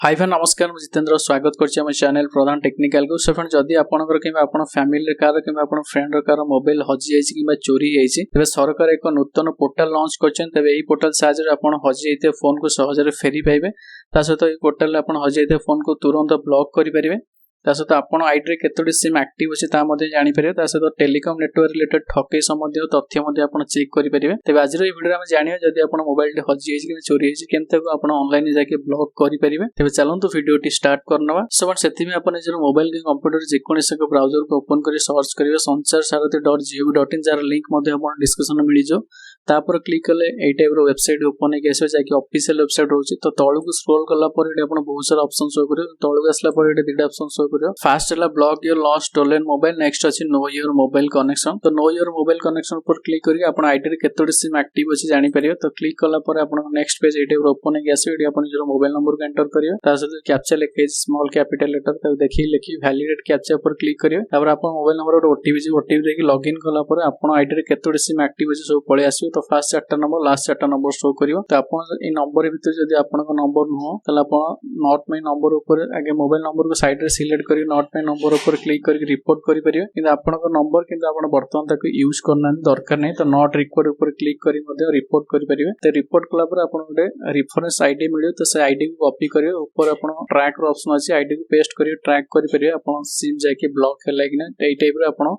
Hi friend नमस्कार मैं जितेंद्र स्वागत करछि हम चैनल प्रधान टेक्निकल को सो फ्रेंड जदि आपनकर किबा आपन फैमिली कार किबा आपन फ्रेंड कार मोबाइल हजि जाइछि किबा चोरी जाइछि तबे सरकार एक नूतन पोर्टल लॉन्च करछन तबे एही पोर्टल साहाय्य आपन हजि जाइते फोन को सहज रे फेरी पाइबे ता सहित एही पोर्टल आपन हजि जाइते फोन को तुरंत ब्लॉक करि परिबे ता सहित आपन आईडी रे केतोडी सिम एक्टिव अछि ता मध्ये जानि परिबे ता सहित टेलीकॉम नेटवर्क रिलेटेड ठकै संबंधी तथ्य मध्ये आपन चेक करि परिबे तबे आज रो वीडियो रे हम जानियो जदि आपन मोबाइल टे हजि जाइछि कि चोरी जाइछि केनते को आपन ऑनलाइन जाके ब्लॉक करि परिबे तबे चलंतु वीडियो टी स्टार्ट करनवा सो सेति में आपन जे मोबाइल के कंप्यूटर जे कोनसे को ब्राउजर को ओपन करी सर्च करिवे sancharsarathy.gov.in जार लिंक मध्ये आपन डिस्कशन मिलि जो तापर क्लिक कले एई टाइप रो वेबसाइट ओपन हे केसे जाके ऑफिशियल वेबसाइट होछि तो तळु को स्क्रॉल करला पर एटी आपन बहुत सारा ऑप्शन शो करियो तळु आसला पर एटी दिटा ऑप्शन शो करियो फास्ट हला block your lost stolen mobile next अछि नो योर मोबाइल कनेक्शन तो नो योर मोबाइल कनेक्शन पर क्लिक करी आपन आईडी रे केतोडी सिम एक्टिव अछि जानि परियो तो क्लिक करला पर आपन नेक्स्ट पेज एटी ओपन हे केसे एटी आपन जो मोबाइल नंबर को एंटर करियो ता से कैप्चा लिखे स्मॉल कैपिटल लेटर तो देखि वैलिडेट कैप्चा पर क्लिक करियो तापर आपन मोबाइल नंबर ओटीपी देके लॉगिन करला पर आपन आईडी रे केतोडी सिम एक्टिव अछि सब पळे आसीयो तो फर्स्ट 4टा नंबर लास्ट 4टा नंबर शो करियो तो आपन ए नंबर भीतर जदी आपन को नंबर नो तला आपन नॉट माय नंबर ऊपर आगे मोबाइल नंबर को साइड रे सिलेक्ट करी नॉट माय नंबर ऊपर क्लिक करके रिपोर्ट करि परियो किंतु आपन को नंबर किंतु आपन वर्तमान तक यूज करना दरकार नै तो नॉट रिकॉर्ड ऊपर क्लिक करी मध्ये रिपोर्ट करि परियो तो रिपोर्ट कला पर आपन गोटे रेफरेंस आईडी मिलियो तो से आईडी को कॉपी करियो ऊपर आपन ट्रैक रो ऑप्शन अछि आईडी को पेस्ट करियो ट्रैक करि परियो आपन सिम जाके ब्लॉक हैला कि नै एई टाइप रे आपन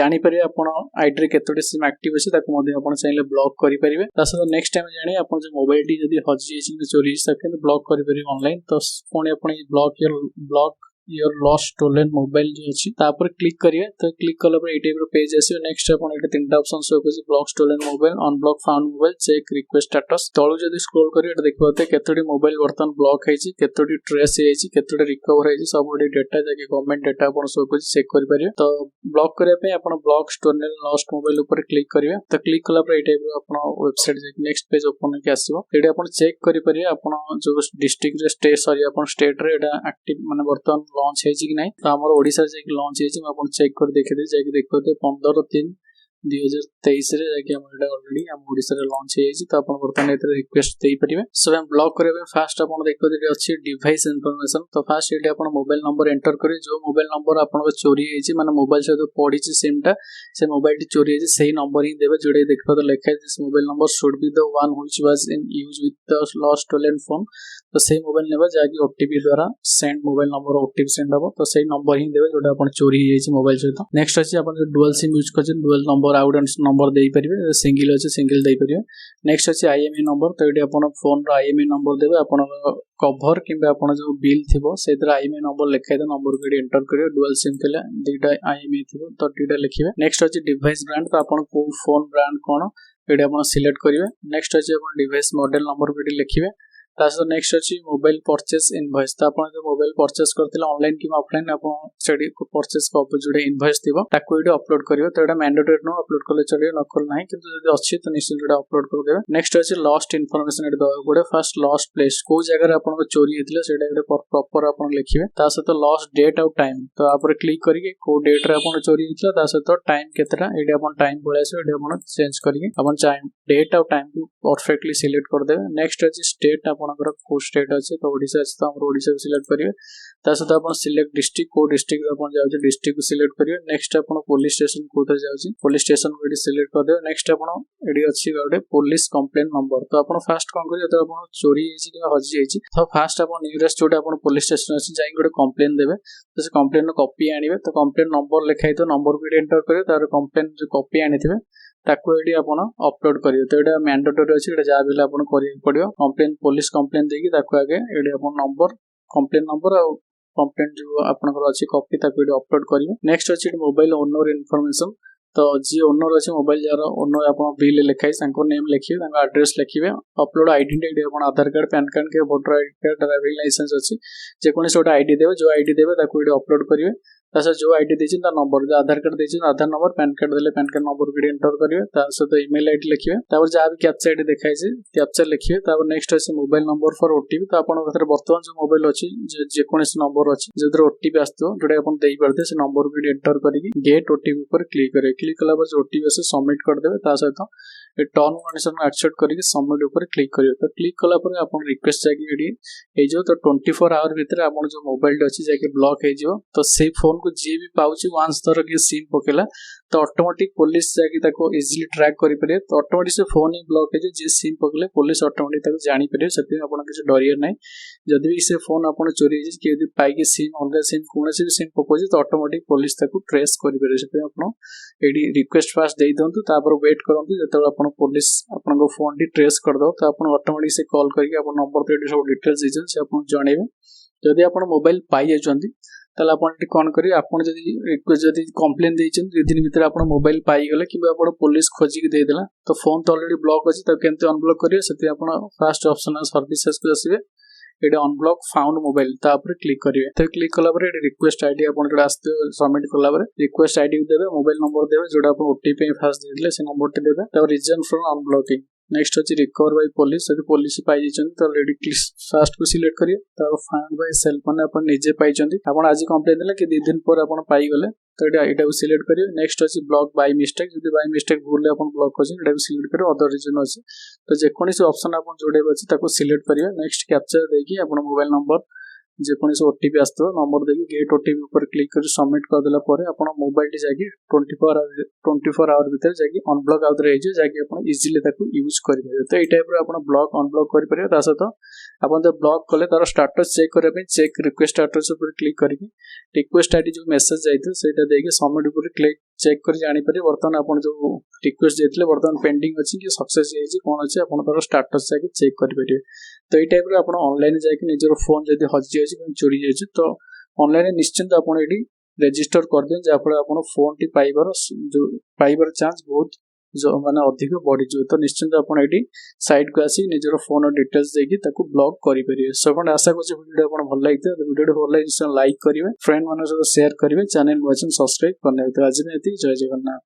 जानि परियो आपन आईडी रे केतोडी सिम एक्टिव अछि ताको मध्ये आपन चाहिले ब्लॉक करि परिबे तासो नेक्स्ट टाइम जानि आपन जो मोबाइल टी जदी हजि जाइछि कि चोरी सके ब्लॉक करि परिबे ऑनलाइन तो पुणी आपन block your lost stolen mobile जो अछि ता पर क्लिक करिए तो क्लिक कला पर ए टाइप रो पेज आसी नेक्स्ट अपन एटा तीनटा ऑप्शन शो करछि block stolen mobile unblock found mobile check request status तळु जदी स्क्रॉल करिए एटा देखबते केतोडी मोबाइल वर्तमान ब्लॉक हेछि केतोडी ट्रेस हेछि केतोडी रिकवर हेछि सब ओडी डाटा जाके गवर्नमेंट डाटा अपन शो करछि चेक करि परिए तो ब्लॉक करिया पे अपन ब्लॉक स्टोलन लॉस्ट मोबाइल ऊपर क्लिक करिए तो क्लिक कला पर ए टाइप रो अपन वेबसाइट जाके नेक्स्ट पेज ओपन के आसीबो एटा अपन चेक करि परिए अपन जो डिस्ट्रिक्ट रे स्टेट सॉरी अपन स्टेट रे एटा एक्टिव माने वर्तमान लॉन्च हेछि कि नहीं तो हमर ओडिसा जे लॉन्च हेछि हम अपन चेक कर देखि दे जाके देखते 15/3/2023 रे जाके हम एटा ऑलरेडी हम ओडिसा रे लॉन्च हेछि तो अपन वर्तमान एते रिक्वेस्ट देई परिबे सो हम ब्लॉक करबे फास्ट अपन देखो जे अछि डिवाइस इंफॉर्मेशन तो फास्ट एटा अपन मोबाइल नंबर एंटर करी जो मोबाइल नंबर अपन को चोरी हेछि माने मोबाइल से तो पड़ी छि सिम टा से मोबाइल टी चोरी हेछि सही नंबर ही देबे जोडे देखबो तो लिखा है this mobile number should be the one which was in use with the lost stolen phone तो सही मोबाइल नेबा जाकी ओटीपी द्वारा send mobile number OTP send हो तो सही नंबर ही देबे जोटा अपन चोरी हे छि मोबाइल सहित नेक्स्ट अछि अपन जो डुअल सिम यूज करछन डुअल नंबर आउट नंबर देई परिबे सिंगल अछि सिंगल देई परिबे नेक्स्ट अछि आईएमई नंबर तो एटी अपन फोन रो आईएमई नंबर देबे अपन कवर किबा अपन जो बिल थिबो सेतिर आईएमई नंबर लिखाय द नंबर को एंटर करियो डुअल सिम केला दुटा आईएमई थिबो तो दुटा लिखिबे नेक्स्ट अछि डिवाइस ब्रांड तो अपन को फोन ब्रांड कोन एटी अपन सिलेक्ट करिवे नेक्स्ट अछि अपन डिवाइस मॉडल नंबर को एटी लिखिबे तासो नेक्स्ट अछि मोबाइल परचेस इनवॉइस तो अपन जो मोबाइल परचेस करथिला ऑनलाइन कि ऑफलाइन अपन सेडी को परचेस को जोडे इनवॉइस थिबो ताको एटी अपलोड करियो तो एटा मैंडेटरी नो अपलोड करले चलियो नकल नाही किंतु जदी अछि तो निश्चित एटा अपलोड कर देबे नेक्स्ट अछि लॉस्ट इन्फॉर्मेशन एटी दवा गोडे फर्स्ट लॉस्ट प्लेस को जगह रे अपन को चोरी हेतिले सेटा एटा प्रॉपर अपन लिखिबे तासो तो लॉस्ट डेट ऑफ टाइम तो आपर क्लिक करिके को डेट रे अपन चोरी हेतिला तासो तो टाइम केतरा एटी अपन टाइम बोलासो एटी अपन चेंज करिके अपन डेट ऑफ टाइम को परफेक्टली सिलेक्ट कर देबे नेक्स्ट अछि स्टेट अपन को स्टेट अछि तो ओडिसा अछि तो हम ओडिसा को सिलेक्ट करिवे ता सहित अपन सिलेक्ट डिस्ट्रिक्ट को डिस्ट्रिक्ट अपन जाउ डिस्ट्रिक्ट को सिलेक्ट करिवे नेक्स्ट अपन पुलिस स्टेशन कोथर जाउ पुलिस स्टेशन को सिलेक्ट कर देबे नेक्स्ट अपन एडी अछि गोटे पुलिस कंप्लेंट नंबर तो अपन फर्स्ट कोन करियो तो अपन चोरी हेछि कि हजि हेछि तो फर्स्ट अपन नियरेस्ट जोटा अपन पुलिस स्टेशन अछि जाई गोटे कंप्लेंट देबे तो से कंप्लेंट नो कॉपी आनिबे तो कंप्लेंट नंबर लिखाइ तो नंबर को एंटर करियो तार कंप्लेंट जो कॉपी आनिथिबे ताको एडी अपन अपलोड करियो तो एटा मैंडेटरी अछि एटा जा बिला अपन करियो पडियो कंप्लेंट पुलिस कंप्लेंट देकी ताको आगे एडी अपन नंबर कंप्लेंट नंबर और कंप्लेंट जो अपन को अछि कॉपी ताको एडी अपलोड करियो नेक्स्ट अछि मोबाइल ओनर इन्फॉर्मेशन तो जी ओनर अछि मोबाइल जार ओनर अपन बिल लिखाइ संको नेम लिखिबे संको एड्रेस लिखिबे अपलोड आइडेंटिटी अपन आधार कार्ड पैन कार्ड के voter ID card driving licence अछि जे कोनी सोटा आईडी देबे जो आईडी देबे ताको एडी अपलोड करिवे ତା ସହିତ जो आईडी ଦେଇଛନ୍ତି ତା नंबर जो आधार कार्ड ଦେଇଛନ୍ତି आधार नंबर पैन कार्ड देले पैन कार्ड नंबर भी एंटर करिवे ता सହିତ ईमेल आईडी लिखिवे तापर जहाँ भी कैप्चा आईडी देखाइ छै कैप्चा लिखिवे तापर नेक्स्ट अछि मोबाइल नंबर फॉर ओटीपी तो आपन पाखरे वर्तमान जो मोबाइल अछि जे कोनोसी नंबर अछि जेदर ओटीपी आस्तो जोडा आपन देई परते से नंबर भी एंटर करिकि गेट ओटीपी पर क्लिक करिवे क्लिक कला पर ओटीपी से सबमिट कर देबे ता सହିତ ए टर्न कंडीशन एक्सेप्ट करिकि सबमिट ऊपर क्लिक करिवे तो क्लिक कला पर आपन रिक्वेस्ट जाकी एडी ए जो तो 24 आवर भीतर आपन जो मोबाइल अछि जाके ब्लॉक हे जो तो से फोन को जे भी पाउची वांस तर के सिम पकेला तो ऑटोमेटिक पुलिस जाकी ताको इजीली ट्रैक करि परिए तो ऑटोमेटिक से फोन ही ब्लॉक हे जे सिम पकले पुलिस ऑटोमेटिक ताको जानि परिए सते आपन के डरियर नै जदि भी से फोन आपन चोरी जे के यदि पाई के सिम अलगा सिम कोनोसी भी सिम पकोजी तो ऑटोमेटिक पुलिस ताको ट्रेस करि परिए सते आपन एडी रिक्वेस्ट फास्ट देई दंतु तापर वेट करंतु जते आपन पुलिस आपन को फोन डी ट्रेस कर दो तो आपन ऑटोमेटिक से कॉल करके आपन नंबर पे सब डिटेल्स दीजन से आपन जणेबे जदि आपन मोबाइल पाई जाचंती ताला आपन टी कोन करी आपन जदि रिक्वेस्ट जदि कंप्लेन देइछन 2 दिन भीतर आपन मोबाइल पाई गेले कि आपन पुलिस खोजी के दे देला तो फोन तो ऑलरेडी ब्लॉक अछि त केनते अनब्लॉक करिए सते आपन फर्स्ट ऑप्शन सर्विसेज को आसीबे एडे अनब्लॉक फाउंड मोबाइल ता पर क्लिक करिवे तो क्लिक कला पर एडे रिक्वेस्ट आईडी आपन जोडा आस्ते सबमिट कला पर रिक्वेस्ट आईडी देबे मोबाइल नंबर देबे जोडा आपन ओटीपी फास्ट देले से नंबर टे देबे तो रीजन फ्रॉम अनब्लॉकिंग नेक्स्ट अछि रिकवर बाय पुलिस यदि पुलिस पाई जछन तो रेडी फास्ट को सिलेक्ट करिए तो फाइंड बाय सेल फोन अपन निजे पाई जंती अपन आज कंप्लेन देला कि 2 दिन पर अपन पाई गले तो एटा को सिलेक्ट करिए नेक्स्ट अछि ब्लॉक बाय मिस्टेक यदि बाय मिस्टेक भूल अपन ब्लॉक होछि एटा को सिलेक्ट करिए अदर रीजन अछि तो जे कोनी से ऑप्शन अपन जोडे अछि ताको सिलेक्ट करिए नेक्स्ट कैप्चर देकी अपन मोबाइल नंबर जे कोनी से ओटीपी आस्तो नंबर देकी गेट ओटीपी ऊपर क्लिक कर सबमिट कर देला पर अपन मोबाइल टी जाकी 24 आवर भीतर जाकी अनब्लॉक आउट रहि जे जाकी अपन इजीली ताको यूज करि परिबे तो ए टाइप रो अपन ब्लॉक अनब्लॉक करि परिबे ता सतो अपन जो ब्लॉक कले तार स्टेटस चेक करे पे चेक रिक्वेस्ट स्टेटस ऊपर क्लिक करिकि रिक्वेस्ट आईडी जो मेसेज जाइतो सेटा देके सबमिट ऊपर क्लिक चेक कर जानि परिबे वर्तमान अपन जो रिक्वेस्ट देथिले वर्तमान पेंडिंग अछि कि सक्सेस हे छी कोन अछि अपन तार स्टेटस जाके चेक करि परिबे तो ए टाइप रो अपन ऑनलाइन जाके निजर फोन जदी हजि अछि कि चोरी जाइछि तो ऑनलाइन निश्चित अपन एडी रजिस्टर कर देन जा पर अपन फोन टी पाइबर चांस बहुत जो माने अधिक बढ़ी जो तो निश्चित अपन एडी साइट को आसी निजर फोन और डिटेल्स देकी ताको ब्लॉक करि परिबे सो फ्रेंड आशा करछि वीडियो अपन भल लागिते वीडियो भल लागिसे लाइक करिवे फ्रेंड माने सब शेयर करिवे चैनल को सब्सक्राइब करने तो आज में एती जय जगन्नाथ।